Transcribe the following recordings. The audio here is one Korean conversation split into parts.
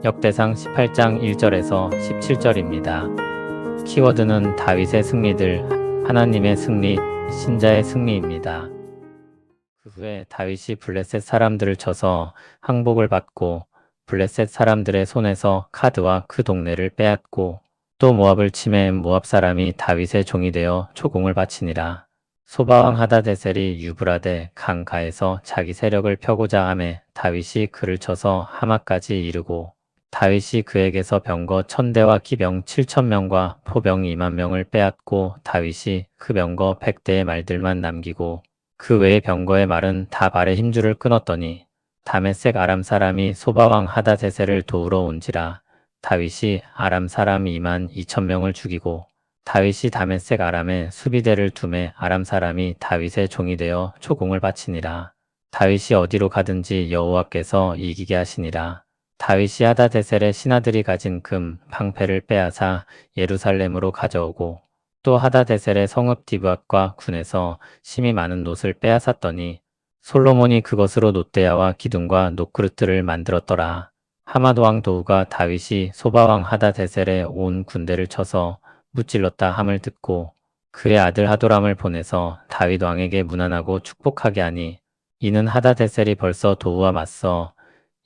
역대상 18장 1절에서 17절입니다. 키워드는 다윗의 승리들, 하나님의 승리, 신자의 승리입니다. 그 후에 다윗이 블레셋 사람들을 쳐서 항복을 받고 블레셋 사람들의 손에서 카드와 그 동네를 빼앗고 또 모압을 침해 모압 사람이 다윗의 종이 되어 초공을 바치니라. 소바왕 하다데셀이 유브라데 강가에서 자기 세력을 펴고자 하매 다윗이 그를 쳐서 하마까지 이르고 다윗이 그에게서 병거 1000대와 기병 7000명과 포병 20000명을 빼앗고 다윗이 그 병거 100대의 말들만 남기고 그 외의 병거의 말은 다 발의 힘줄을 끊었더니 다메섹 아람 사람이 소바왕 하다데셀을 도우러 온지라. 다윗이 아람 사람 22000명을 죽이고 다윗이 다메섹 아람에 수비대를 두매 아람 사람이 다윗의 종이 되어 초공을 바치니라. 다윗이 어디로 가든지 여호와께서 이기게 하시니라. 다윗이 하다데셀의 신하들이 가진 금, 방패를 빼앗아 예루살렘으로 가져오고 또 하다데셀의 성읍 디브앗과 군에서 심히 많은 놋을 빼앗았더니 솔로몬이 그것으로 놋대야와 기둥과 놋그릇들을 만들었더라. 하맛 왕 도후가 다윗이 소바왕 하다데셀의 온 군대를 쳐서 무찔렀다 함을 듣고 그의 아들 하도람을 보내서 다윗 왕에게 문안하고 축복하게 하니 이는 하다데셀이 벌써 도후와 맞서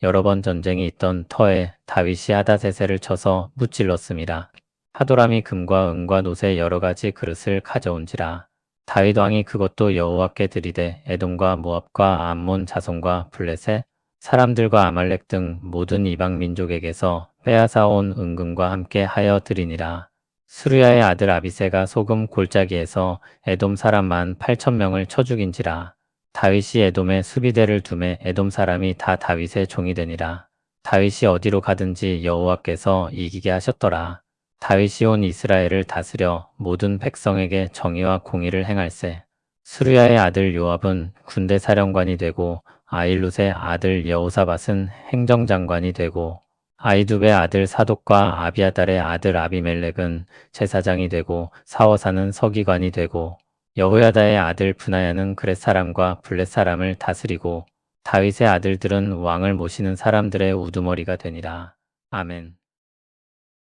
여러 번 전쟁이 있던 터에 다윗이 하다데셀을 쳐서 무찔렀음이라. 하도람이 금과 은과 놋의 여러 가지 그릇을 가져온지라. 다윗 왕이 그것도 여호와께 드리되 에돔과 모압과 암몬 자손과 블레셋 사람들과 아말렉 등 모든 이방 민족에게서 빼앗아 온 은금과 함께 하여 드리니라. 수르야의 아들 아비새가 소금 골짜기에서 에돔 사람 18,000명을 쳐 죽인지라. 다윗이 에돔에 수비대를 두매 에돔 사람이 다 다윗의 종이 되니라. 다윗이 어디로 가든지 여호와께서 이기게 하셨더라. 다윗이 온 이스라엘을 다스려 모든 백성에게 정의와 공의를 행할세. 수르야의 아들 요압은 군대 사령관이 되고 아일룻의 아들 여호사밧은 행정장관이 되고 아이두베의 아들 사독과 아비아달의 아들 아비멜렉은 제사장이 되고 사워사는 서기관이 되고 여호야다의 아들 브나야는 그렛 사람과 블렛 사람을 다스리고 다윗의 아들들은 왕을 모시는 사람들의 우두머리가 되니라. 아멘.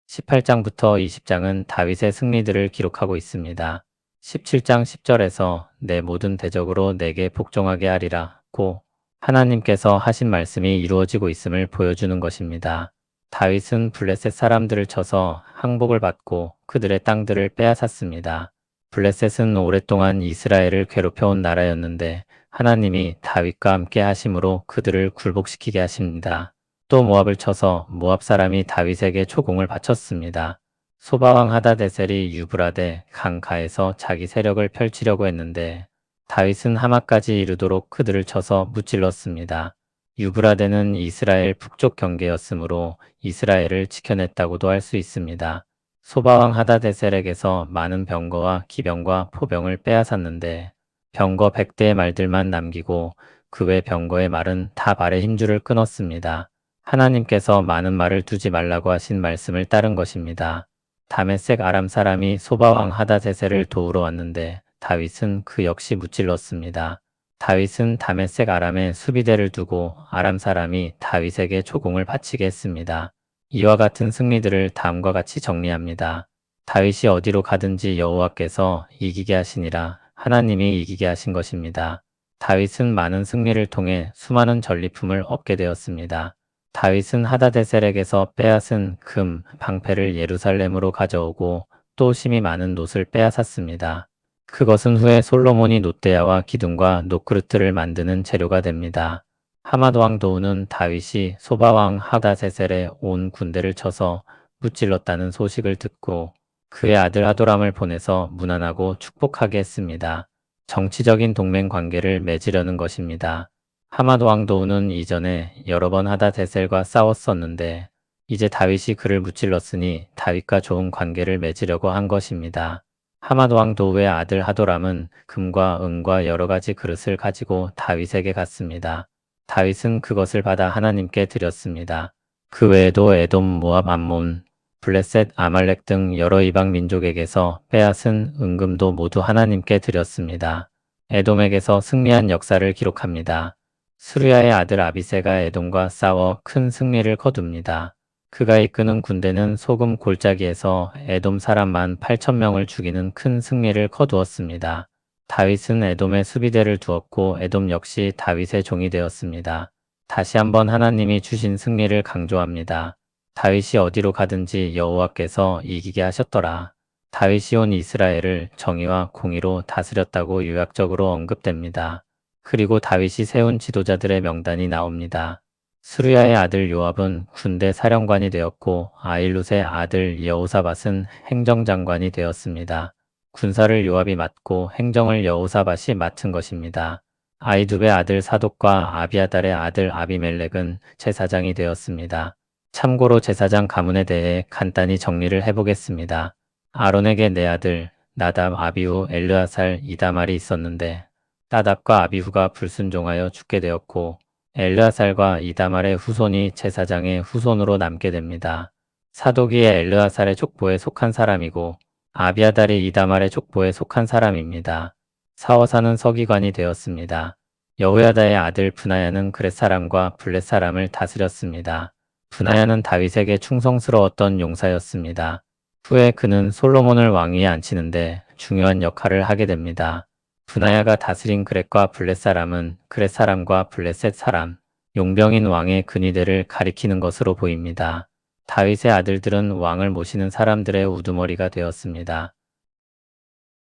18장부터 20장은 다윗의 승리들을 기록하고 있습니다. 17장 10절에서 내 모든 대적으로 내게 복종하게 하리라 고 하나님께서 하신 말씀이 이루어지고 있음을 보여주는 것입니다. 다윗은 블레셋 사람들을 쳐서 항복을 받고 그들의 땅들을 빼앗았습니다. 블레셋은 오랫동안 이스라엘을 괴롭혀온 나라였는데 하나님이 다윗과 함께 하심으로 그들을 굴복시키게 하십니다. 또 모압을 쳐서 모압 사람이 다윗에게 초공을 바쳤습니다. 소바왕 하다데셀이 유브라데 강가에서 자기 세력을 펼치려고 했는데 다윗은 하마까지 이르도록 그들을 쳐서 무찔렀습니다. 유브라데는 이스라엘 북쪽 경계였으므로 이스라엘을 지켜냈다고도 할 수 있습니다. 소바왕 하다데셀에게서 많은 병거와 기병과 포병을 빼앗았는데 병거 100대의 말들만 남기고 그 외 병거의 말은 다 발의 힘줄을 끊었습니다. 하나님께서 많은 말을 두지 말라고 하신 말씀을 따른 것입니다. 다메섹 아람 사람이 소바왕 하다데셀을 도우러 왔는데 다윗은 그 역시 무찔렀습니다. 다윗은 다메섹 아람에 수비대를 두고 아람 사람이 다윗에게 초공을 바치게 했습니다. 이와 같은 승리들을 다음과 같이 정리합니다. 다윗이 어디로 가든지 여호와께서 이기게 하시니라. 하나님이 이기게 하신 것입니다. 다윗은 많은 승리를 통해 수많은 전리품을 얻게 되었습니다. 다윗은 하다데셀에게서 빼앗은 금, 방패를 예루살렘으로 가져오고 또 심히 많은 놋을 빼앗았습니다. 그것은 후에 솔로몬이 놋대야와 기둥과 놋그릇들을 만드는 재료가 됩니다. 하맛 왕 도후는 다윗이 소바왕 하다데셀의 온 군대를 쳐서 무찔렀다는 소식을 듣고 그의 아들 하도람을 보내서 문안하고 축복하게 했습니다. 정치적인 동맹 관계를 맺으려는 것입니다. 하맛 왕 도후는 이전에 여러 번 하다데셀과 싸웠었는데 이제 다윗이 그를 무찔렀으니 다윗과 좋은 관계를 맺으려고 한 것입니다. 하맛 왕 도후의 아들 하도람은 금과 은과 여러 가지 그릇을 가지고 다윗에게 갔습니다. 다윗은 그것을 받아 하나님께 드렸습니다. 그 외에도 에돔, 모압, 암몬, 블레셋, 아말렉 등 여러 이방 민족에게서 빼앗은 은금도 모두 하나님께 드렸습니다. 에돔에게서 승리한 역사를 기록합니다. 수르야의 아들 아비새가 에돔과 싸워 큰 승리를 거둡니다. 그가 이끄는 군대는 소금 골짜기에서 에돔 사람만 8,000명을 죽이는 큰 승리를 거두었습니다. 다윗은 에돔에 수비대를 두었고 에돔 역시 다윗의 종이 되었습니다. 다시 한번 하나님이 주신 승리를 강조합니다. 다윗이 어디로 가든지 여호와께서 이기게 하셨더라. 다윗이 온 이스라엘을 정의와 공의로 다스렸다고 요약적으로 언급됩니다. 그리고 다윗이 세운 지도자들의 명단이 나옵니다. 스루야의 아들 요압은 군대 사령관이 되었고 아일룻의 아들 여호사밧은 행정장관이 되었습니다. 군사를 요압이 맡고 행정을 여호사밧이 맡은 것입니다. 아이두베의 아들 사독과 아비아달의 아들 아비멜렉은 제사장이 되었습니다. 참고로 제사장 가문에 대해 간단히 정리를 해보겠습니다. 아론에게 네 아들 나답, 아비후, 엘르아살, 이다말이 있었는데 나답과 아비후가 불순종하여 죽게 되었고 엘르아살과 이다말의 후손이 제사장의 후손으로 남게 됩니다. 사독이 엘르아살의 족보에 속한 사람이고 아비아달이 이다말의 족보에 속한 사람입니다. 사워사는 서기관이 되었습니다. 여호야다의 아들 브나야는 그렛 사람과 블렛 사람을 다스렸습니다. 브나야는 다윗에게 충성스러웠던 용사였습니다. 후에 그는 솔로몬을 왕위에 앉히는데 중요한 역할을 하게 됩니다. 브나야가 다스린 그렛과 블렛 사람은 그렛 사람과 블렛셋 사람, 용병인 왕의 근위대를 가리키는 것으로 보입니다. 다윗의 아들들은 왕을 모시는 사람들의 우두머리가 되었습니다.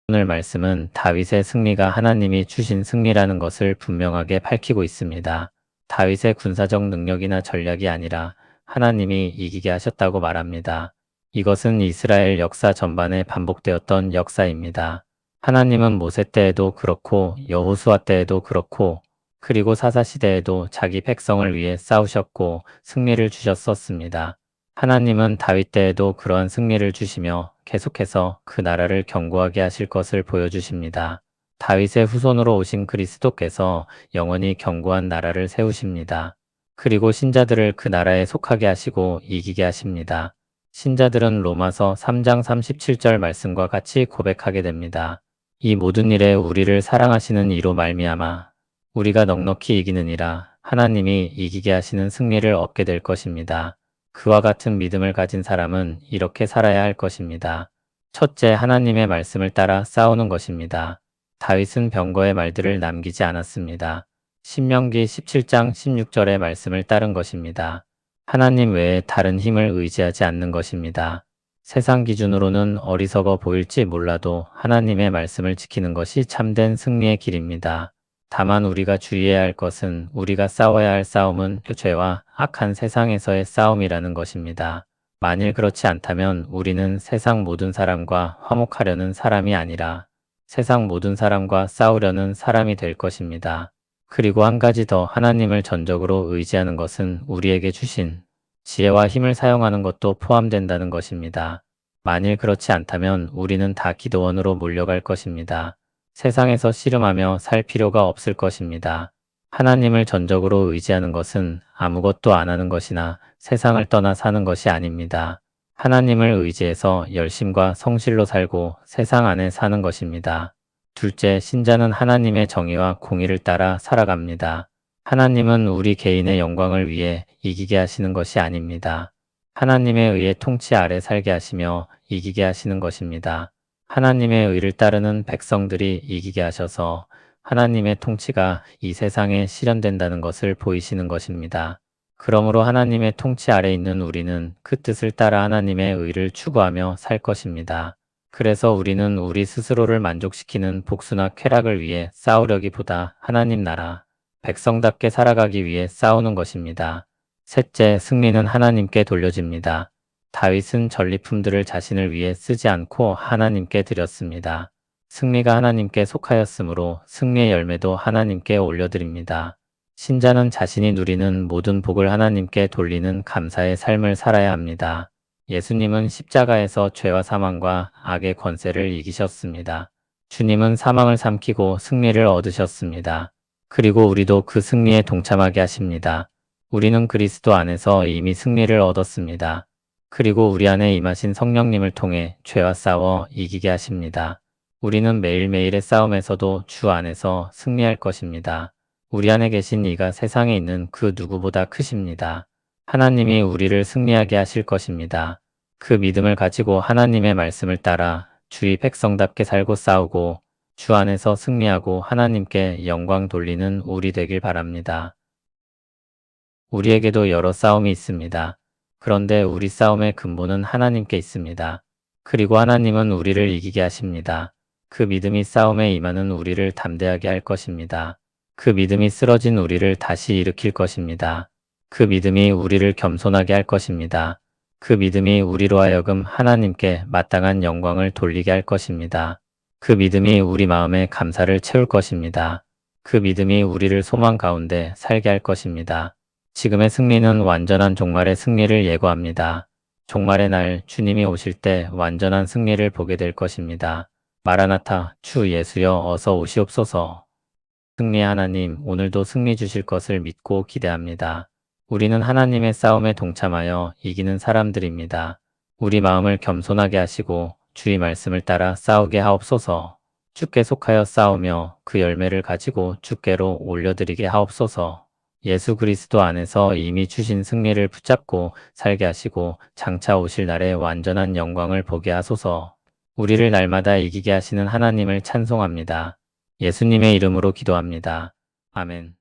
오늘 말씀은 다윗의 승리가 하나님이 주신 승리라는 것을 분명하게 밝히고 있습니다. 다윗의 군사적 능력이나 전략이 아니라 하나님이 이기게 하셨다고 말합니다. 이것은 이스라엘 역사 전반에 반복되었던 역사입니다. 하나님은 모세 때에도 그렇고 여호수아 때에도 그렇고 그리고 사사 시대에도 자기 백성을 위해 싸우셨고 승리를 주셨었습니다. 하나님은 다윗 때에도 그러한 승리를 주시며 계속해서 그 나라를 견고하게 하실 것을 보여주십니다. 다윗의 후손으로 오신 그리스도께서 영원히 견고한 나라를 세우십니다. 그리고 신자들을 그 나라에 속하게 하시고 이기게 하십니다. 신자들은 로마서 3장 37절 말씀과 같이 고백하게 됩니다. 이 모든 일에 우리를 사랑하시는 이로 말미암아 우리가 넉넉히 이기느니라. 하나님이 이기게 하시는 승리를 얻게 될 것입니다. 그와 같은 믿음을 가진 사람은 이렇게 살아야 할 것입니다. 첫째, 하나님의 말씀을 따라 싸우는 것입니다. 다윗은 병거의 말들을 남기지 않았습니다. 신명기 17장 16절의 말씀을 따른 것입니다. 하나님 외에 다른 힘을 의지하지 않는 것입니다. 세상 기준으로는 어리석어 보일지 몰라도 하나님의 말씀을 지키는 것이 참된 승리의 길입니다. 다만 우리가 주의해야 할 것은 우리가 싸워야 할 싸움은 죄와 악한 세상에서의 싸움이라는 것입니다. 만일 그렇지 않다면 우리는 세상 모든 사람과 화목하려는 사람이 아니라 세상 모든 사람과 싸우려는 사람이 될 것입니다. 그리고 한 가지 더, 하나님을 전적으로 의지하는 것은 우리에게 주신 지혜와 힘을 사용하는 것도 포함된다는 것입니다. 만일 그렇지 않다면 우리는 다 기도원으로 몰려갈 것입니다. 세상에서 씨름하며 살 필요가 없을 것입니다. 하나님을 전적으로 의지하는 것은 아무것도 안 하는 것이나 세상을 떠나 사는 것이 아닙니다. 하나님을 의지해서 열심과 성실로 살고 세상 안에 사는 것입니다. 둘째, 신자는 하나님의 정의와 공의를 따라 살아갑니다. 하나님은 우리 개인의 영광을 위해 이기게 하시는 것이 아닙니다. 하나님의 의의 통치 아래 살게 하시며 이기게 하시는 것입니다. 하나님의 의를 따르는 백성들이 이기게 하셔서 하나님의 통치가 이 세상에 실현된다는 것을 보이시는 것입니다. 그러므로 하나님의 통치 아래 있는 우리는 그 뜻을 따라 하나님의 의를 추구하며 살 것입니다. 그래서 우리는 우리 스스로를 만족시키는 복수나 쾌락을 위해 싸우려기보다 하나님 나라, 백성답게 살아가기 위해 싸우는 것입니다. 셋째, 승리는 하나님께 돌려집니다. 다윗은 전리품들을 자신을 위해 쓰지 않고 하나님께 드렸습니다. 승리가 하나님께 속하였으므로 승리의 열매도 하나님께 올려드립니다. 신자는 자신이 누리는 모든 복을 하나님께 돌리는 감사의 삶을 살아야 합니다. 예수님은 십자가에서 죄와 사망과 악의 권세를 이기셨습니다. 주님은 사망을 삼키고 승리를 얻으셨습니다. 그리고 우리도 그 승리에 동참하게 하십니다. 우리는 그리스도 안에서 이미 승리를 얻었습니다. 그리고 우리 안에 임하신 성령님을 통해 죄와 싸워 이기게 하십니다. 우리는 매일매일의 싸움에서도 주 안에서 승리할 것입니다. 우리 안에 계신 이가 세상에 있는 그 누구보다 크십니다. 하나님이 우리를 승리하게 하실 것입니다. 그 믿음을 가지고 하나님의 말씀을 따라 주의 백성답게 살고 싸우고 주 안에서 승리하고 하나님께 영광 돌리는 우리 되길 바랍니다. 우리에게도 여러 싸움이 있습니다. 그런데 우리 싸움의 근본은 하나님께 있습니다. 그리고 하나님은 우리를 이기게 하십니다. 그 믿음이 싸움에 임하는 우리를 담대하게 할 것입니다. 그 믿음이 쓰러진 우리를 다시 일으킬 것입니다. 그 믿음이 우리를 겸손하게 할 것입니다. 그 믿음이 우리로 하여금 하나님께 마땅한 영광을 돌리게 할 것입니다. 그 믿음이 우리 마음에 감사를 채울 것입니다. 그 믿음이 우리를 소망 가운데 살게 할 것입니다. 지금의 승리는 완전한 종말의 승리를 예고합니다. 종말의 날 주님이 오실 때 완전한 승리를 보게 될 것입니다. 마라나타, 주 예수여 어서 오시옵소서. 승리의 하나님, 오늘도 승리 주실 것을 믿고 기대합니다. 우리는 하나님의 싸움에 동참하여 이기는 사람들입니다. 우리 마음을 겸손하게 하시고 주의 말씀을 따라 싸우게 하옵소서. 주께 속하여 싸우며 그 열매를 가지고 주께로 올려드리게 하옵소서. 예수 그리스도 안에서 이미 주신 승리를 붙잡고 살게 하시고 장차 오실 날에 완전한 영광을 보게 하소서. 우리를 날마다 이기게 하시는 하나님을 찬송합니다. 예수님의 이름으로 기도합니다. 아멘.